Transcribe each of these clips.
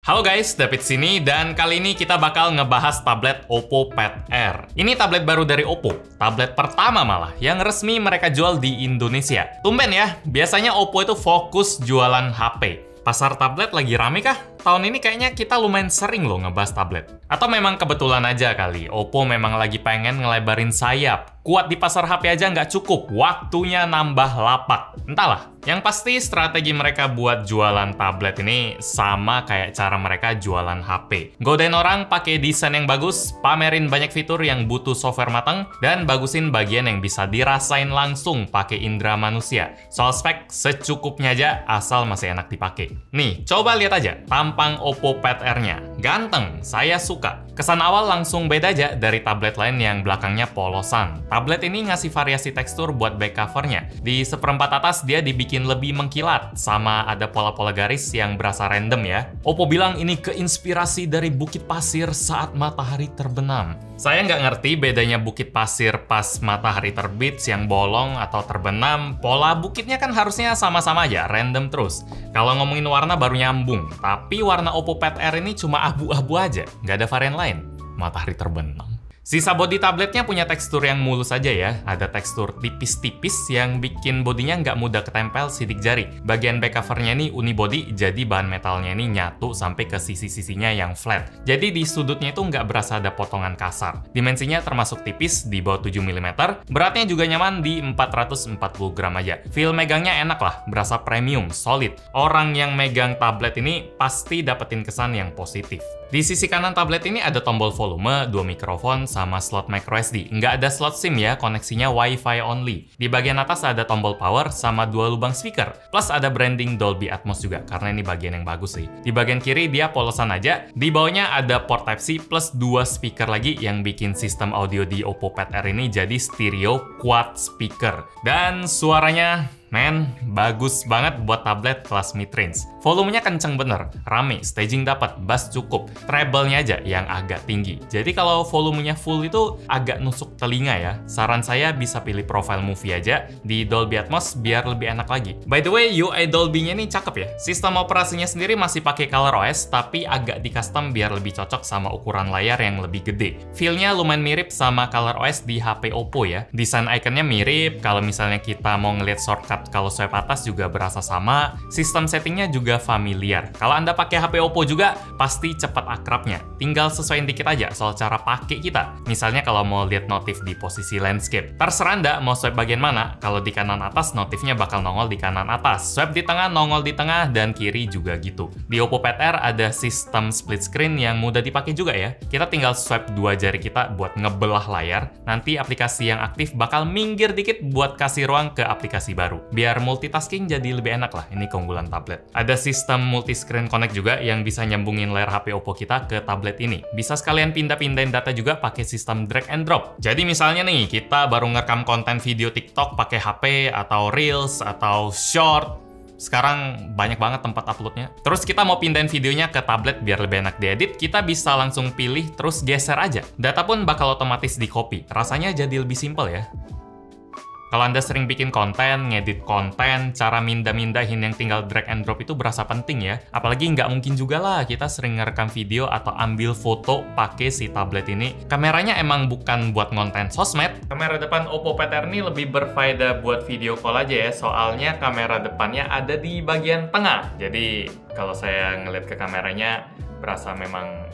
Halo guys, David sini dan kali ini kita bakal ngebahas tablet Oppo Pad Air. Ini tablet baru dari Oppo, tablet pertama malah yang resmi mereka jual di Indonesia. Tumben ya, biasanya Oppo itu fokus jualan HP. Pasar tablet lagi rame kah? Tahun ini kayaknya kita lumayan sering loh ngebahas tablet. Atau memang kebetulan aja kali, Oppo memang lagi pengen ngelebarin sayap. Kuat di pasar HP aja nggak cukup, waktunya nambah lapak. Entahlah, yang pasti strategi mereka buat jualan tablet ini sama kayak cara mereka jualan HP. Godain orang pakai desain yang bagus, pamerin banyak fitur yang butuh software matang, dan bagusin bagian yang bisa dirasain langsung pakai indera manusia. Soal spek, secukupnya aja asal masih enak dipakai. Nih, coba lihat aja tampang Oppo Pad Air-nya. Ganteng, saya suka. Kesan awal langsung beda aja dari tablet lain yang belakangnya polosan. Tablet ini ngasih variasi tekstur buat back covernya. Di seperempat atas dia dibikin lebih mengkilat, sama ada pola-pola garis yang berasa random ya. Oppo bilang ini keinspirasi dari bukit pasir saat matahari terbenam. Saya nggak ngerti bedanya bukit pasir pas matahari terbit, siang bolong, atau terbenam. Pola bukitnya kan harusnya sama-sama aja, random terus. Kalau ngomongin warna baru nyambung, tapi warna Oppo Pad Air ini cuma abu-abu aja, nggak ada varian lain. Matahari terbenam. Sisa bodi tabletnya punya tekstur yang mulus aja ya. Ada tekstur tipis-tipis yang bikin bodinya nggak mudah ketempel sidik jari. Bagian back covernya nih unibody, jadi bahan metalnya ini nyatu sampai ke sisi-sisinya yang flat. Jadi di sudutnya itu nggak berasa ada potongan kasar. Dimensinya termasuk tipis di bawah 7 mm. Beratnya juga nyaman di 440 gram aja. Feel megangnya enak lah, berasa premium, solid. Orang yang megang tablet ini pasti dapetin kesan yang positif. Di sisi kanan tablet ini ada tombol volume, 2 mikrofon, sama slot microSD. Nggak ada slot SIM ya, koneksinya Wi-Fi only. Di bagian atas ada tombol power sama 2 lubang speaker. Plus ada branding Dolby Atmos juga, karena ini bagian yang bagus sih. Di bagian kiri dia polosan aja. Di bawahnya ada port Type-C plus 2 speaker lagi yang bikin sistem audio di Oppo Pad Air ini jadi stereo quad speaker. Dan suaranya men, bagus banget buat tablet kelas mid-range. Volumenya kenceng bener, rame, staging dapat, bass cukup, treble-nya aja yang agak tinggi. Jadi kalau volumenya full itu agak nusuk telinga ya. Saran saya bisa pilih profile movie aja di Dolby Atmos biar lebih enak lagi. By the way, UI Dolby-nya ini cakep ya. Sistem operasinya sendiri masih pakai ColorOS, tapi agak di custom biar lebih cocok sama ukuran layar yang lebih gede. Feel-nya lumayan mirip sama ColorOS di HP Oppo ya. Desain ikonnya mirip, kalau misalnya kita mau ngeliat shortcut kalau swipe atas juga berasa sama, sistem settingnya juga familiar. Kalau Anda pakai HP Oppo juga, pasti cepat akrabnya. Tinggal sesuaiin dikit aja soal cara pakai kita. Misalnya kalau mau lihat notif di posisi landscape. Terserah Anda mau swipe bagian mana, kalau di kanan atas notifnya bakal nongol di kanan atas. Swipe di tengah nongol di tengah, dan kiri juga gitu. Di Oppo Pad Air ada sistem split screen yang mudah dipakai juga ya. Kita tinggal swipe 2 jari kita buat ngebelah layar, nanti aplikasi yang aktif bakal minggir dikit buat kasih ruang ke aplikasi baru. Biar multitasking jadi lebih enak lah, ini keunggulan tablet. Ada sistem multi-screen connect juga yang bisa nyambungin layar HP Oppo kita ke tablet ini. Bisa sekalian pindah-pindahin data juga pakai sistem drag and drop. Jadi misalnya nih, kita baru ngerekam konten video TikTok pakai HP, atau Reels, atau Short. Sekarang banyak banget tempat uploadnya. Terus kita mau pindahin videonya ke tablet biar lebih enak diedit, kita bisa langsung pilih terus geser aja. Data pun bakal otomatis di copy. Rasanya jadi lebih simpel ya. Kalau Anda sering bikin konten, ngedit konten, cara mindah-mindahin yang tinggal drag and drop itu berasa penting ya. Apalagi nggak mungkin juga lah kita sering ngerekam video atau ambil foto pakai si tablet ini. Kameranya emang bukan buat konten sosmed. Kamera depan Oppo Pad Air ini lebih berfaedah buat video call aja ya, soalnya kamera depannya ada di bagian tengah. Jadi kalau saya ngeliat ke kameranya, berasa memang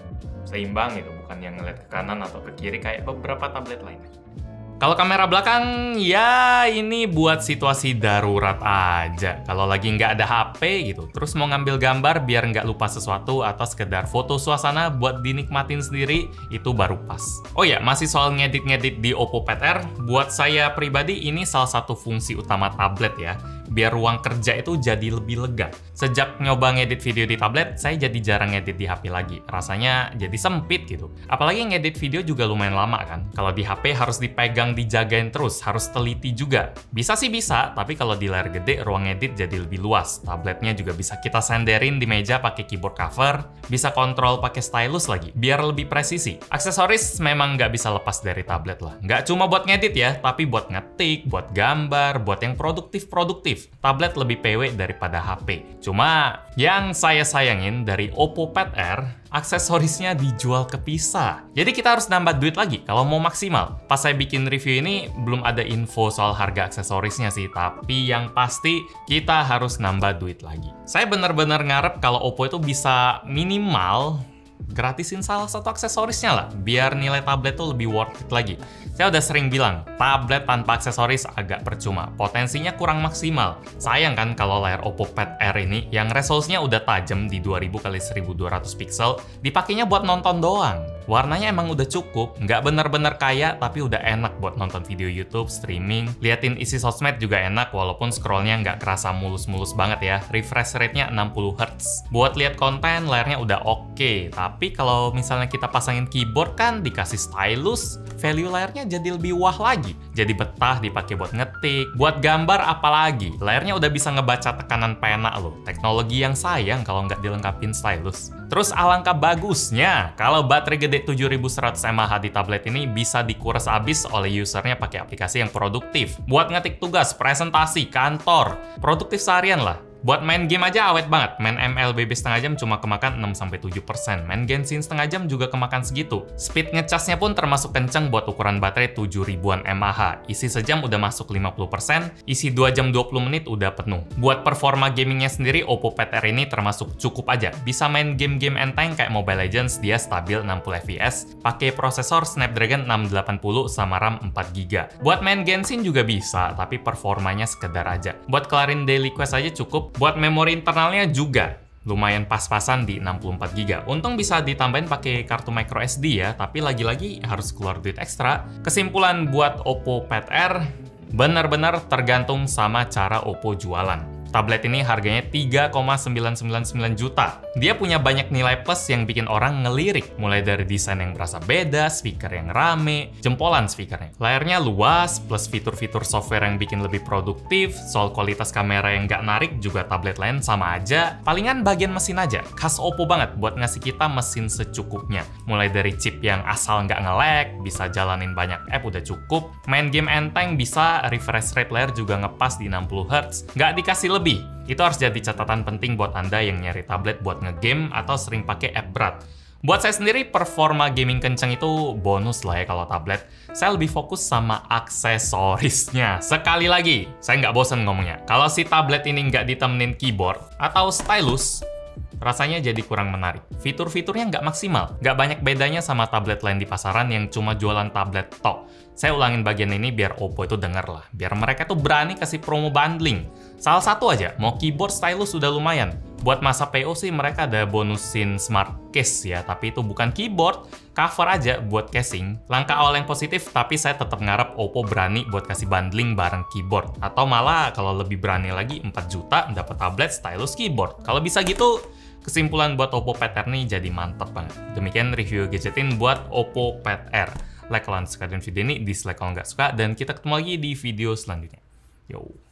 seimbang gitu, bukan yang ngeliat ke kanan atau ke kiri kayak beberapa tablet lainnya. Kalau kamera belakang, ya ini buat situasi darurat aja. Kalau lagi nggak ada HP gitu, terus mau ngambil gambar biar nggak lupa sesuatu atau sekedar foto suasana buat dinikmatin sendiri, itu baru pas. Oh ya, masih soal ngedit-ngedit di Oppo Pad Air, buat saya pribadi ini salah satu fungsi utama tablet ya. Biar ruang kerja itu jadi lebih lega. Sejak nyoba ngedit video di tablet, saya jadi jarang ngedit di HP lagi. Rasanya jadi sempit gitu. Apalagi ngedit video juga lumayan lama kan. Kalau di HP harus dipegang, dijagain terus, harus teliti juga. Bisa sih bisa, tapi kalau di layar gede, ruang edit jadi lebih luas. Tabletnya juga bisa kita senderin di meja pakai keyboard cover, bisa kontrol pakai stylus lagi, biar lebih presisi. Aksesoris memang nggak bisa lepas dari tablet lah. Nggak cuma buat ngedit ya, tapi buat ngetik, buat gambar, buat yang produktif-produktif. produktif. Tablet lebih PW daripada HP. Cuma yang saya sayangin dari Oppo Pad Air, aksesorisnya dijual kepisah. Jadi kita harus nambah duit lagi kalau mau maksimal. Pas saya bikin review ini belum ada info soal harga aksesorisnya sih, tapi yang pasti kita harus nambah duit lagi. Saya benar-benar ngarep kalau Oppo itu bisa minimal gratisin salah satu aksesorisnya lah, biar nilai tablet tuh lebih worth it lagi. Saya udah sering bilang, tablet tanpa aksesoris agak percuma, potensinya kurang maksimal. Sayang kan kalau layar Oppo Pad Air ini, yang resolusinya udah tajam di 2000x1200 pixel, dipakainya buat nonton doang. Warnanya emang udah cukup, nggak bener-bener kaya, tapi udah enak buat nonton video YouTube, streaming, liatin isi sosmed juga enak, walaupun scrollnya nggak kerasa mulus-mulus banget ya. Refresh rate-nya 60Hz. Buat lihat konten, layarnya udah oke, tapi kalau misalnya kita pasangin keyboard kan dikasih stylus, value layarnya jadi lebih wah lagi. Jadi betah dipakai buat ngetik, buat gambar apalagi. Layarnya udah bisa ngebaca tekanan pena loh. Teknologi yang sayang kalau nggak dilengkapin stylus. Terus alangkah bagusnya kalau baterai gede 7100 mAh di tablet ini bisa dikuras habis oleh usernya pakai aplikasi yang produktif. Buat ngetik tugas, presentasi, kantor, produktif seharian lah. Buat main game aja awet banget. Main MLBB setengah jam cuma kemakan 6-7%. Main Genshin setengah jam juga kemakan segitu. Speed ngecasnya pun termasuk kenceng buat ukuran baterai 7000-an mAh. Isi sejam udah masuk 50%, isi 2 jam 20 menit udah penuh. Buat performa gamingnya sendiri, Oppo Pad Air ini termasuk cukup aja. Bisa main game-game enteng kayak Mobile Legends, dia stabil 60 fps, pakai prosesor Snapdragon 680 sama RAM 4GB. Buat main Genshin juga bisa, tapi performanya sekedar aja. Buat kelarin daily quest aja cukup. Buat memori internalnya juga lumayan pas-pasan di 64GB. Untung bisa ditambahin pakai kartu micro SD ya, tapi lagi-lagi harus keluar duit ekstra. Kesimpulan buat Oppo Pad Air, benar-benar tergantung sama cara Oppo jualan. Tablet ini harganya 3,999 juta. Dia punya banyak nilai plus yang bikin orang ngelirik. Mulai dari desain yang berasa beda, speaker yang rame, jempolan speakernya. Layarnya luas, plus fitur-fitur software yang bikin lebih produktif. Soal kualitas kamera yang nggak narik juga tablet lain sama aja. Palingan bagian mesin aja. Khas Oppo banget buat ngasih kita mesin secukupnya. Mulai dari chip yang asal nggak nge-lag, bisa jalanin banyak app udah cukup. Main game enteng bisa, refresh rate layar juga ngepas di 60Hz. Nggak dikasih lebih. Itu harus jadi catatan penting buat Anda yang nyari tablet buat ngegame atau sering pakai app berat. Buat saya sendiri, performa gaming kenceng itu bonus lah ya kalau tablet. Saya lebih fokus sama aksesorisnya. Sekali lagi, saya nggak bosan ngomongnya. Kalau si tablet ini nggak ditemenin keyboard atau stylus, rasanya jadi kurang menarik. Fitur-fiturnya nggak maksimal. Nggak banyak bedanya sama tablet lain di pasaran yang cuma jualan tablet tok. Saya ulangin bagian ini biar Oppo itu denger lah. Biar mereka tuh berani kasih promo bundling. Salah satu aja, mau keyboard stylus sudah lumayan. Buat masa PO sih mereka ada bonusin smart case ya, tapi itu bukan keyboard, cover aja buat casing. Langkah awal yang positif, tapi saya tetap ngarep Oppo berani buat kasih bundling bareng keyboard. Atau malah kalau lebih berani lagi 4 juta dapat tablet stylus keyboard. Kalau bisa gitu, kesimpulan buat Oppo Pad Air nih jadi mantep banget. Demikian review gadgetin buat Oppo Pad Air. Like kalau suka dengan video ini, dislike kalau nggak suka, dan kita ketemu lagi di video selanjutnya. Yo.